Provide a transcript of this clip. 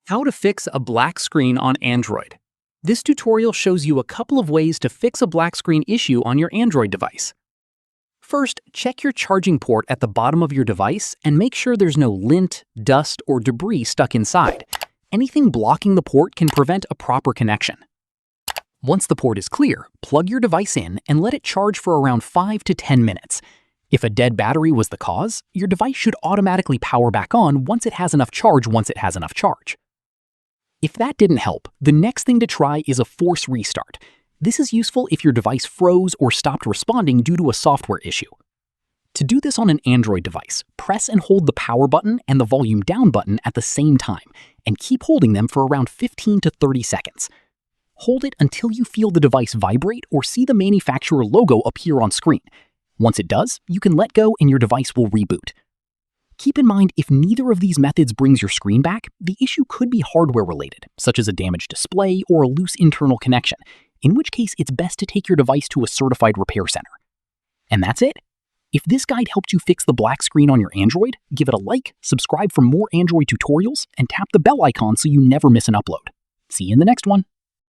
How to fix a black screen on Android. This tutorial shows you a couple of ways to fix a black screen issue on your Android device. First, check your charging port at the bottom of your device and make sure there's no lint, dust, or debris stuck inside. Anything blocking the port can prevent a proper connection. Once the port is clear, plug your device in and let it charge for around 5 to 10 minutes. If a dead battery was the cause, your device should automatically power back on once it has enough charge. If that didn't help, the next thing to try is a force restart. This is useful if your device froze or stopped responding due to a software issue. To do this on an Android device, press and hold the power button and the volume down button at the same time, and keep holding them for around 15 to 30 seconds. Hold it until you feel the device vibrate or see the manufacturer logo appear on screen. Once it does, you can let go and your device will reboot. Keep in mind, if neither of these methods brings your screen back, the issue could be hardware-related, such as a damaged display or a loose internal connection, in which case it's best to take your device to a certified repair center. And that's it. If this guide helped you fix the black screen on your Android, give it a like, subscribe for more Android tutorials, and tap the bell icon so you never miss an upload. See you in the next one.